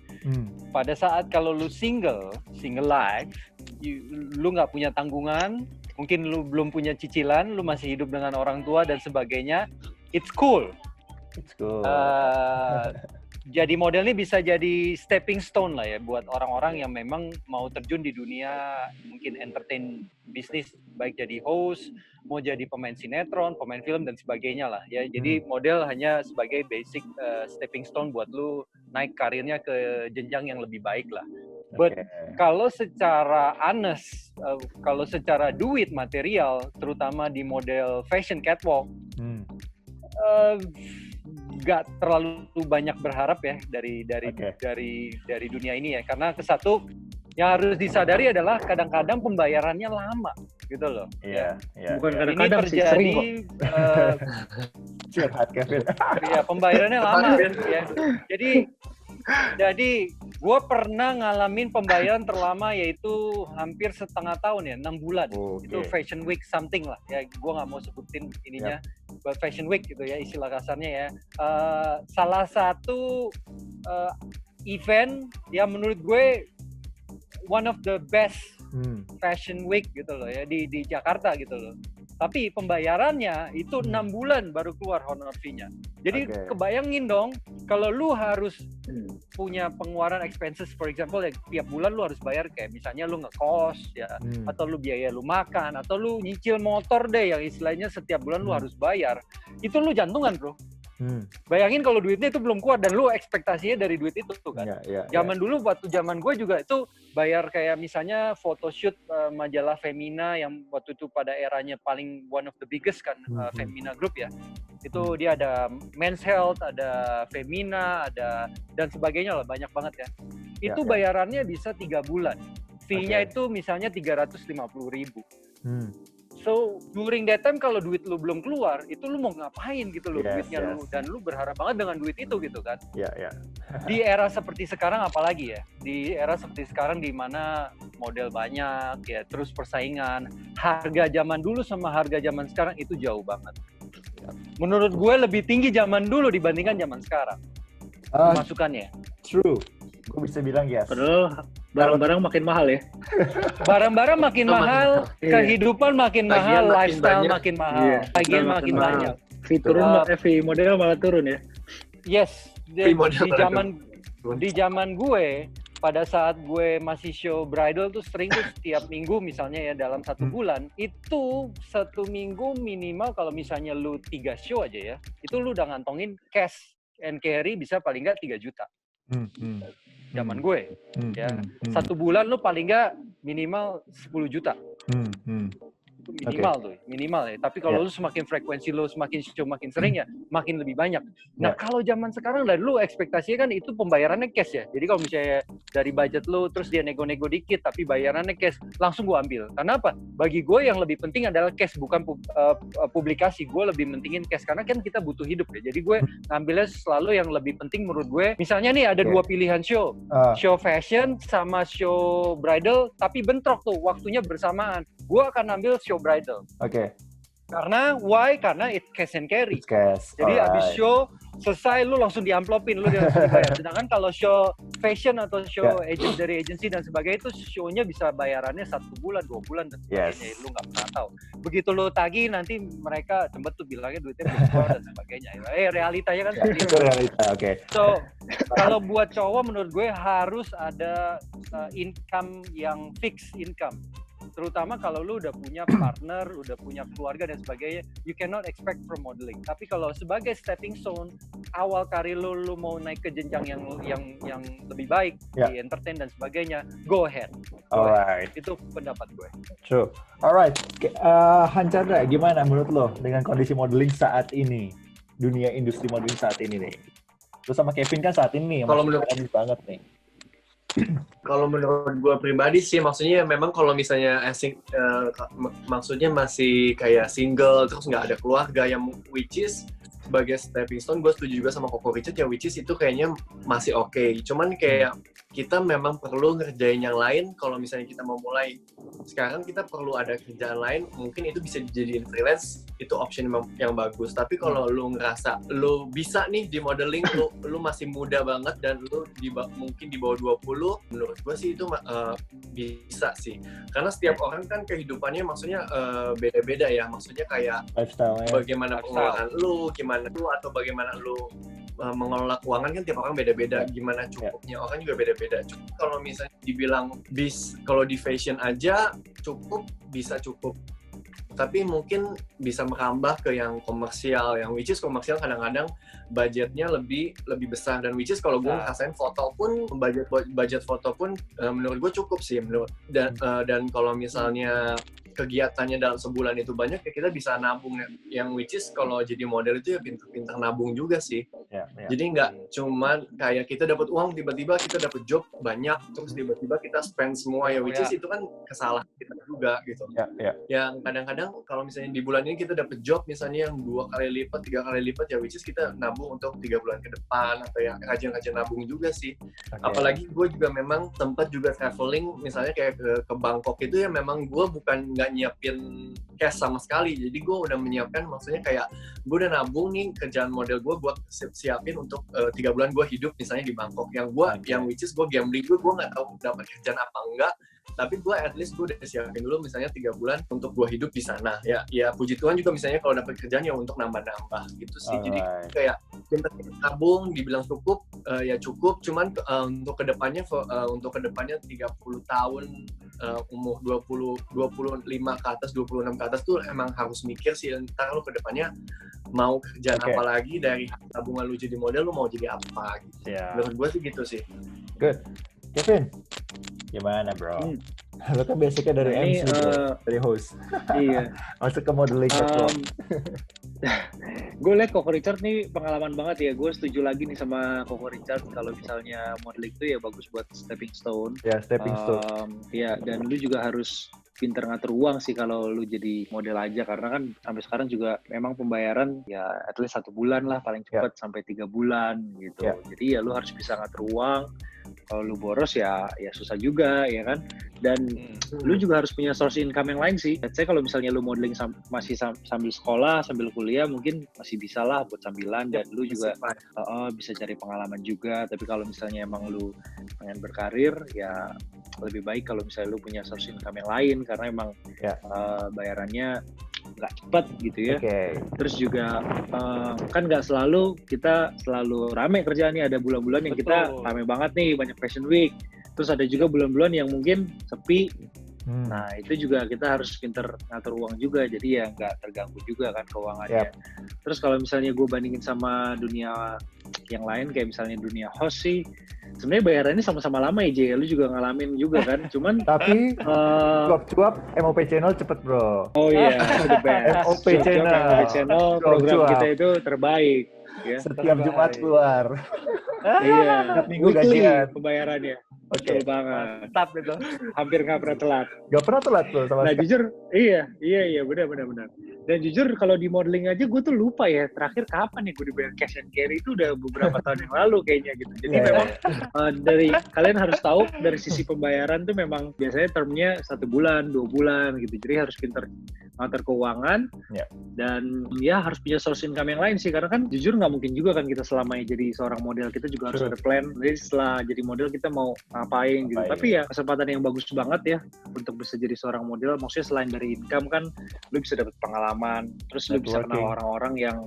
Pada saat kalau lu single life, lu nggak punya tanggungan, mungkin lu belum punya cicilan, lu masih hidup dengan orang tua dan sebagainya, it's cool. Jadi model ini bisa jadi stepping stone lah ya buat orang-orang yang memang mau terjun di dunia mungkin entertain bisnis, baik jadi host, mau jadi pemain sinetron, pemain film dan sebagainya lah ya. Jadi model hanya sebagai basic stepping stone buat lu naik karirnya ke jenjang yang lebih baik lah. But kalau secara honest, kalau secara duit material, terutama di model fashion catwalk, nggak terlalu banyak berharap ya dari dunia ini ya, karena kesatu yang harus disadari adalah kadang-kadang pembayarannya lama gitu loh. Bukan kadang-kadang ini terjadi pembayarannya lama ya. Jadi gue pernah ngalamin pembayaran terlama yaitu hampir setengah tahun ya, 6 bulan. Itu Fashion Week something lah ya, gue nggak mau sebutin ininya, buat Fashion Week gitu ya istilah kasarnya ya. Salah satu event yang menurut gue one of the best Fashion Week gitu loh ya di Jakarta gitu loh. Tapi pembayarannya itu 6 bulan baru keluar honor fee-nya. Jadi kebayangin dong, kalau lu harus punya pengeluaran expenses, for example, ya, tiap bulan lu harus bayar kayak misalnya lu ngekos ya, atau lu biaya lu makan, atau lu nyicil motor deh yang istilahnya setiap bulan lu harus bayar. Itu lu jantungan bro. Bayangin kalau duitnya itu belum kuat dan lu ekspektasinya dari duit itu kan. Zaman dulu waktu zaman gue juga itu bayar kayak misalnya photoshoot majalah Femina yang waktu itu pada eranya paling one of the biggest kan, Femina Group ya. Itu dia ada Men's Health, ada Femina, ada dan sebagainya lah, banyak banget ya. Itu bayarannya bisa 3 bulan. Fee-nya itu misalnya 350.000. So during that time kalau duit lu belum keluar, itu lu mau ngapain gitu loh duitnya lu, dan lu berharap banget dengan duit itu gitu kan. Di era seperti sekarang apalagi ya, di era seperti sekarang di mana model banyak ya, terus persaingan, harga zaman dulu sama harga zaman sekarang itu jauh banget. Menurut gue lebih tinggi zaman dulu dibandingkan zaman sekarang pemasukannya. True. Gue bisa bilang yes. Padahal barang-barang makin mahal ya. Barang-barang makin mahal, kehidupan makin mahal, lifestyle makin mahal, bagian makin banyak. Fee model malah turun ya. Yes, di zaman gue, pada saat gue masih show bridal tuh sering tuh setiap minggu misalnya ya dalam 1 bulan, itu 1 minggu minimal kalau misalnya lu 3 show aja ya, itu lu udah ngantongin cash and carry bisa paling nggak 3 juta. zaman gue. Ya, 1 bulan lu paling nggak minimal 10 juta. Itu minimal tuh, minimal ya. Tapi kalau lu semakin frekuensi lu semakin show makin sering ya, makin lebih banyak. Nah, kalau zaman sekarang dari lu ekspektasinya kan itu pembayarannya cash ya. Jadi kalau misalnya dari budget lu terus dia nego-nego dikit tapi bayarannya cash, langsung gua ambil. Karena apa? Bagi gue yang lebih penting adalah cash, bukan publikasi. Gue lebih mentingin cash karena kan kita butuh hidup ya. Jadi gue ngambilnya selalu yang lebih penting menurut gue. Misalnya nih ada 2 pilihan show. Show fashion sama show bridal tapi bentrok tuh waktunya bersamaan. Gue akan ambil show bridal. Oke. Karena why? Karena it cash and carry. It's cash. Jadi abis show selesai lu langsung diamplopin, lu langsung dibayar. Sedangkan kalau show fashion atau show dari agency dan sebagainya itu show-nya bisa bayarannya 1 bulan, 2 bulan dan sebagainya. Lu nggak pernah tahu. Begitu lu tagih nanti mereka cepet tuh bilangnya duitnya belum keluar dan sebagainya. Realitanya kan seperti itu. Realita, oke. So kalau buat cowok menurut gue harus ada income yang fix income. Terutama kalau lu udah punya partner, udah punya keluarga dan sebagainya, you cannot expect from modeling. Tapi kalau sebagai stepping stone, awal karir lu mau naik ke jenjang yang lebih baik, di entertain dan sebagainya, go ahead. Alright. Itu pendapat gue. True. Alright. Han Chandra, gimana menurut lo dengan kondisi modeling saat ini? Dunia industri modeling saat ini nih. Lu sama Kevin kan saat ini yang masih aktif banget nih. Kalau menurut gue pribadi sih, maksudnya memang kalau misalnya maksudnya masih kayak single terus nggak ada keluarga, yang which is sebagai stepping stone gue setuju juga sama Coco Richard ya, which is itu kayaknya masih oke. Cuman kayak kita memang perlu ngerjain yang lain. Kalau misalnya kita mau mulai sekarang, kita perlu ada kerjaan lain, mungkin itu bisa dijadiin freelance, itu option yang bagus. Tapi kalau lu ngerasa lu bisa nih di modeling, lu masih muda banget dan lu mungkin di bawah 20, menurut gue sih itu bisa sih. Karena setiap orang kan kehidupannya maksudnya beda-beda ya, maksudnya kayak bagaimana pengeluaran lu, gimana lu, atau bagaimana lu mengelola keuangan kan tiap orang beda-beda, gimana cukupnya orang juga beda-beda. Cukup kalau misalnya dibilang kalau di fashion aja bisa cukup, tapi mungkin bisa merambah ke yang komersial, yang which is komersial kadang-kadang budgetnya lebih besar, dan which is kalau gue ngerasain foto pun budget foto pun menurut gue cukup sih dan kalau misalnya kegiatannya dalam sebulan itu banyak ya kita bisa nabung ya. Yang which is kalau jadi model itu ya pintar-pintar nabung juga sih. Jadi nggak cuman kayak kita dapat uang tiba-tiba kita dapat job banyak terus tiba-tiba kita spend semua ya, which is itu kan kesalahan kita juga gitu. Yang kadang-kadang kalau misalnya di bulan ini kita dapat job misalnya yang 2 kali lipat, 3 kali lipat ya, which is kita nabung untuk 3 bulan ke depan, atau yang rajin-rajin nabung juga sih. Apalagi gue juga memang tempat juga traveling misalnya kayak ke Bangkok itu ya, memang gue bukan nggak nyiapin cash sama sekali. Jadi gue udah menyiapkan, maksudnya kayak gue udah nabung nih kerjaan model gue siapin untuk 3 bulan gue hidup misalnya di Bangkok. Yang which is gue gambling, gue nggak tahu dapat kerjaan apa enggak, tapi gue at least gue udah siapin dulu misalnya 3 bulan untuk gue hidup di sana. Ya puji Tuhan juga misalnya kalau dapat kerjaan ya untuk nambah-nambah gitu sih. Jadi kayak pintar tabung, dibilang cukup ya cukup, cuman untuk kedepannya 30 tahun, umur 25 ke atas, 26 ke atas tuh emang harus mikir sih ntar lu kedepannya mau kerjaan apa lagi, dari tabungan lu jadi model lu mau jadi apa gitu. Menurut gue sih gitu sih. Good. Kevin, gimana bro? Lo kan basicnya dari MC dari host. Iya. Masuk ke modeling. Gue liat Coco Richard nih pengalaman banget ya. Gue setuju lagi nih sama Coco Richard kalau misalnya modeling itu ya bagus buat stepping stone. Ya, stepping stone. Ya, dan lu juga harus pinter ngatur uang sih kalau lu jadi model aja, karena kan sampai sekarang juga memang pembayaran ya at least 1 bulan lah paling cepat sampai 3 bulan gitu. Jadi ya lu harus bisa ngatur uang. Kalau lu boros ya susah juga ya kan. Dan lu juga harus punya source income yang lain sih. Let's say kalau misalnya lu modeling masih sambil sekolah, sambil kuliah, mungkin masih bisa lah buat sambilan, dan lu juga bisa cari pengalaman juga. Tapi kalau misalnya emang lu pengen berkarir ya lebih baik kalau misalnya lu punya source income yang lain, karena emang bayarannya nggak cepat gitu ya. Terus juga kan nggak selalu kita selalu rame kerjaannya, ada bulan-bulan yang kita rame banget nih, banyak fashion week. Terus ada juga bulan-bulan yang mungkin sepi. Nah itu juga kita harus pinter ngatur uang juga, jadi ya nggak terganggu juga kan keuangannya. Terus kalau misalnya gue bandingin sama dunia yang lain kayak misalnya dunia host sih, sebenarnya bayarannya sama-sama lama ya, Jay. Lu juga ngalamin juga kan, cuman tapi cuap MOP channel cepet bro. Oh iya, the best. MOP channel program kita itu terbaik. Ya. Setiap Jumat keluar. Iya, minggu gajian pembayarannya. Oke. Betul banget. Tetap itu. Hampir nggak pernah telat. Gak pernah telat tuh sama Nah jujur, iya, benar. Dan jujur kalau di modeling aja gue tuh lupa ya, terakhir kapan nih gue dibayar cash and carry itu udah beberapa tahun yang lalu kayaknya gitu. Jadi memang dari kalian harus tahu dari sisi pembayaran tuh memang biasanya termnya 1 bulan, 2 bulan gitu. Jadi harus pinter ngatur keuangan dan ya harus punya source income yang lain sih, karena kan jujur nggak mungkin juga kan kita selama jadi seorang model, kita juga harus ada plan. Jadi setelah jadi model kita mau ngapain gitu. Tapi ya kesempatan yang bagus banget ya untuk bisa jadi seorang model. Maksudnya selain dari income kan lu bisa dapat pengalaman, terus lu bisa kenal orang-orang yang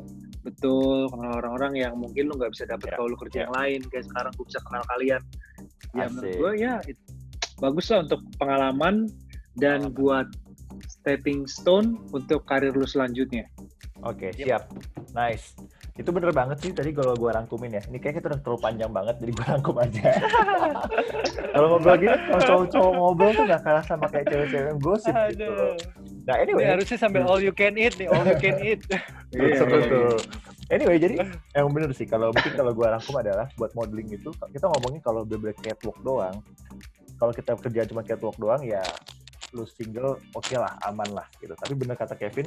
kenal orang-orang yang mungkin lu nggak bisa dapat kalau lu kerja yang lain. Kayak sekarang gue bisa kenal kalian. Ya menurut gue ya bagus lah untuk pengalaman dan buat stepping stone untuk karir lu selanjutnya. Oke, siap. Nice. Itu bener banget sih tadi kalau gue rangkumin ya. Ini kayaknya udah terlalu panjang banget, jadi gue rangkum aja. Kalau ngobrol gini, kalau cowok-cowok ngobrol tuh gak kalah sama kayak cewek-cewek yang gosip gitu. Nah anyway. Ini harusnya sambil all you can eat nih, all you can eat. Betul. Anyway, jadi yang bener sih, mungkin kalau gue rangkum adalah buat modeling itu, kita ngomongin kalau bener-bener catwalk doang. Kalau kita kerja cuma catwalk doang ya, lu single oke lah, aman lah gitu. Tapi bener kata Kevin,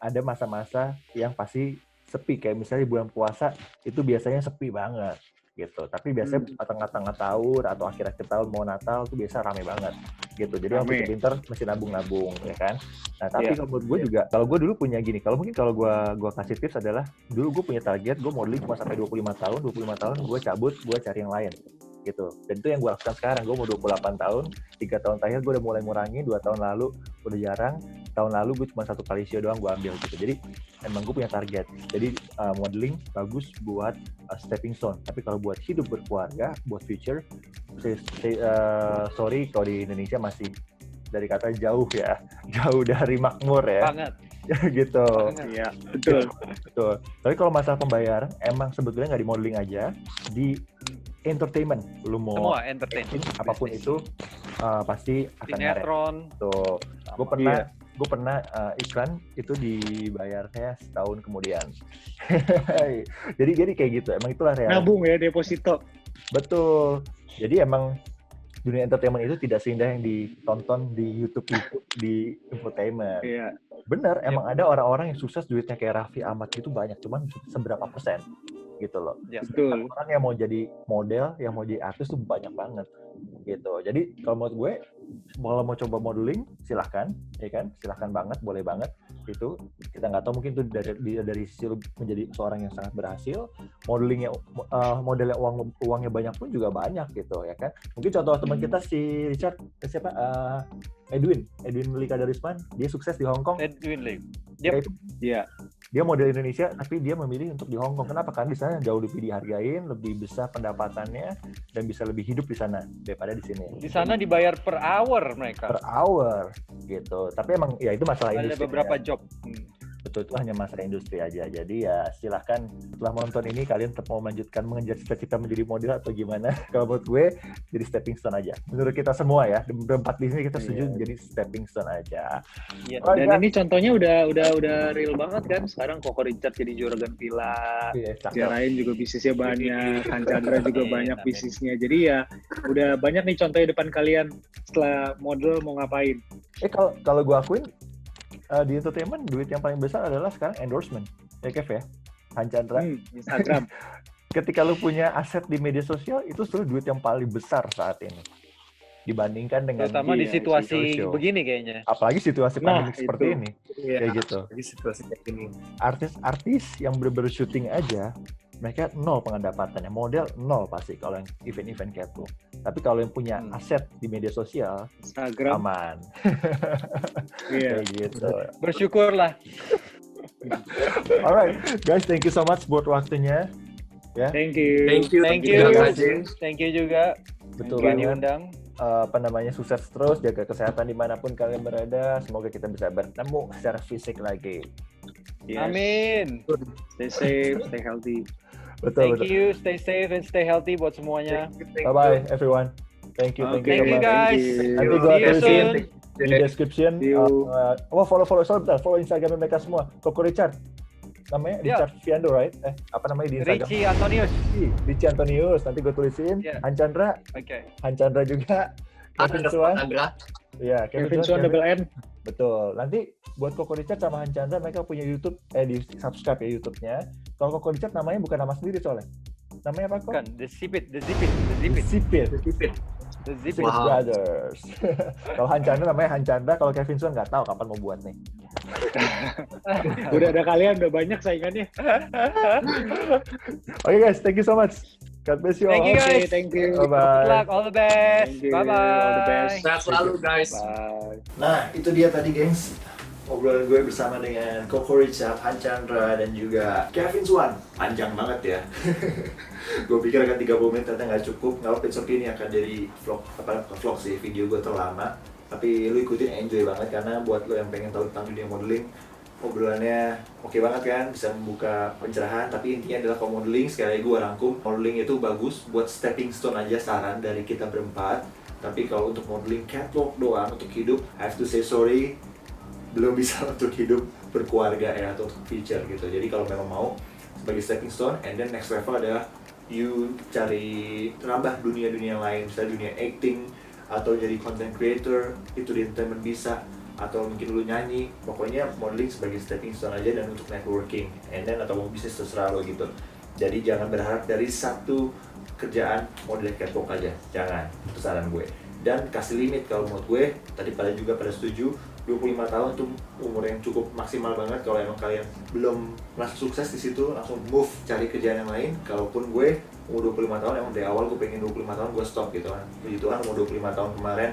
ada masa-masa yang pasti sepi, kayak misalnya di bulan puasa itu biasanya sepi banget gitu. Tapi biasanya tengah-tengah tahun atau akhir-akhir tahun mau Natal itu biasa rame banget gitu. Jadi yang pinter mesti nabung-nabung ya kan. Nah tapi kalau menurut gue juga, kalau gue dulu punya gini, kalau gue kasih tips adalah, dulu gue punya target gue modeling cuma sampai 25 tahun gue cabut, gue cari yang lain gitu. Dan itu yang gue lakukan sekarang. Gue mau 28 tahun, 3 tahun terakhir gue udah mulai ngurangi, 2 tahun lalu udah jarang, tahun lalu gue cuma 1 kali show doang gue ambil gitu. Jadi emang gue punya target. Jadi modeling bagus buat stepping stone. Tapi kalau buat hidup berkeluarga, buat future, sorry kalau di Indonesia masih dari kata jauh ya, jauh dari makmur ya. Banget. Gitu. Iya, betul. Tapi kalau masalah pembayaran, emang sebetulnya nggak di modeling aja, di entertainment. Lu mau semua entertainment, apapun itu pasti akan ngaret. Sinetron. Tuh, gue pernah iklan itu dibayarnya setahun kemudian. jadi kayak gitu. Emang itulah realita. Nabung ya, deposito. Betul. Jadi emang dunia entertainment itu tidak seindah yang ditonton di YouTube di infotainment. Iya. Bener, emang ada orang-orang yang sukses duitnya kayak Raffi Ahmad gitu banyak, cuman seberapa persen gitu loh. Ya, betul. Orang yang mau jadi model, yang mau jadi artis tuh banyak banget gitu. Jadi kalau menurut gue, kalau mau coba modeling silahkan, ya kan? Silahkan banget, boleh banget. Itu kita nggak tahu, mungkin itu dari sisi menjadi seorang yang sangat berhasil. Modelingnya modelnya uangnya banyak pun juga banyak gitu ya kan. Mungkin contoh teman kita si Richard siapa Edwin Lika Darisman, dia sukses di Hong Kong. Edwin Lee. Iya. Dia model Indonesia tapi dia memilih untuk di Hong Kong. Kenapa? Karena di sana jauh lebih dihargain, lebih besar pendapatannya dan bisa lebih hidup di sana daripada di sini. Di sana dibayar per hour mereka. Per hour gitu. Tapi emang ya itu masalah industri. Ada beberapa job. Betul, itu hanya masalah industri aja. Jadi ya silahkan setelah menonton ini kalian tetap mau melanjutkan mengejar cita-cita menjadi model atau gimana. Kalau menurut gue jadi stepping stone aja. Menurut kita semua ya, berempat di sini kita setuju jadi stepping stone aja. Iya. Dan ini contohnya udah real banget kan. Sekarang Koko Richard jadi juragan villa. Jarain juga bisnisnya banyak, Han Chandra juga banyak bisnisnya. Jadi ya udah banyak nih contohnya depan kalian setelah model mau ngapain. Kalau gue akuin di entertainment duit yang paling besar adalah sekarang endorsement, ya Kev ya, Han Chandra. Instagram. Ketika lu punya aset di media sosial itu sebenarnya duit yang paling besar saat ini dibandingkan dengan terutama di situasi begini kayaknya. Apalagi situasi pandemi seperti ini, kayak gitu. Di situasi kayak gini. Artis-artis yang bener-bener syuting aja, mereka nol pendapatannya, model nol pasti kalau yang event-event kayak itu. Tapi kalau yang punya aset di media sosial, Instagram aman. Iya, gitu. Bersyukurlah. Alright, guys, thank you so much buat waktunya. Ya. Thank you. Thank you juga. Betul banget. Diundang. Sukses terus, jaga kesehatan dimanapun kalian berada. Semoga kita bisa bertemu secara fisik lagi. Yes. Amin. Stay safe, stay healthy. Betul. Thank you, stay safe and stay healthy buat semuanya. Bye bye everyone. Thank you Thank you guys. Nanti gua See you tulisin soon. di description. Follow Instagram mereka semua. Coco Richard. Namanya Richard Fiando, right? Apa namanya di Instagram? Richie Antonius. Richie Antonius. Nanti gue tulisin. Han Chandra. Oke. Han Chandra juga. Kevin Suan. Iya, Kevin Suan double N. Betul. Nanti buat Coco Richard sama Han Chandra mereka punya YouTube, di subscribe ya YouTube-nya. Kalau Coco Richard namanya bukan nama sendiri soalnya. Namanya apa kok? Bukan, The Zipit. Brothers. Kalau Han Chandra namanya Han Chandra, kalau Kevin Suan nggak tahu kapan mau buat nih. Udah ada kalian, udah banyak saingannya. Okay guys, thank you so much. God bless you all. Thank you guys. Thank you. Bye bye. Good luck, all the best. Bye bye. All the best. Sehat selalu guys. Bye. Nah, itu dia tadi gengs, obrolan gue bersama dengan Coco Richard, Han Chandra, dan juga Kevin Suan. Panjang banget ya. Gue pikir akan 30 menit, ternyata nggak cukup. Nggak apa-apa, ini akan jadi vlog sih, video gue terlama. Tapi lu ikutin, enjoy banget, karena buat lo yang pengen tahu tentang dunia modeling, obrolannya oke banget kan, bisa membuka pencerahan. Tapi intinya adalah kalau modeling, sekali lagi gue rangkum, modeling itu bagus buat stepping stone aja, saran dari kita berempat. Tapi kalau untuk modeling catwalk doang, untuk hidup, I have to say sorry, belum bisa untuk hidup berkeluarga ya, atau untuk future gitu. Jadi kalau memang mau sebagai stepping stone, and then next level adalah you cari nambah dunia-dunia lain, misalnya dunia acting, atau jadi content creator, itu di entertainment bisa, atau mungkin lu nyanyi. Pokoknya modeling sebagai stepping stone aja, dan untuk networking, and then atau mau bisnis terserah lo gitu. Jadi jangan berharap dari satu kerjaan modeling catwalk aja, jangan, itu saran gue. Dan kasih limit kalau menurut gue, tadi pada setuju, 25 tahun itu umur yang cukup maksimal banget. Kalau emang kalian belum merasa sukses di situ, langsung move cari kerjaan yang lain. Kalaupun gue umur 25 tahun, emang dari awal gue pengen 25 tahun gue stop gitu kan. Puji Tuhan umur 25 tahun kemarin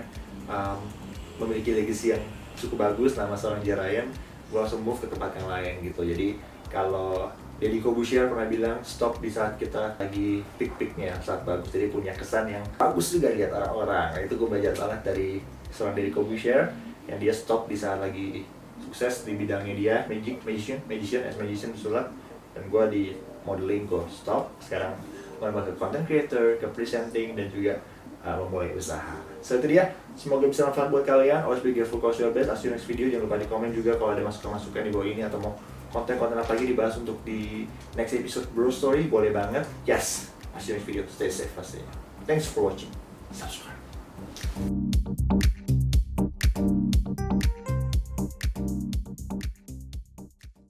memiliki legacy yang cukup bagus, nama seorang Jarayan, gue langsung move ke tempat yang lain gitu. Jadi kalau Deddy Corbuzier pernah bilang, stop di saat kita lagi peak-peaknya, saat bagus. Jadi punya kesan yang bagus juga lihat orang-orang. Nah, itu gue belajar banget dari seorang Deddy Corbuzier, yang dia stop di saat lagi sukses di bidangnya dia, magician sulap. Dan gue di modeling, gue stop. Sekarang gue ke content creator, ke presenting, dan juga memulai usaha. So itu dia, semoga bisa manfaat buat kalian. Always be careful, cause your best. See you next video. Jangan lupa di komen juga kalau ada masukan-masukan di bawah ini, atau mau konten-konten apa lagi dibahas untuk di next episode Bro Story, boleh banget. Yes, see you next video. Stay safe pastinya. Thanks for watching. Subscribe.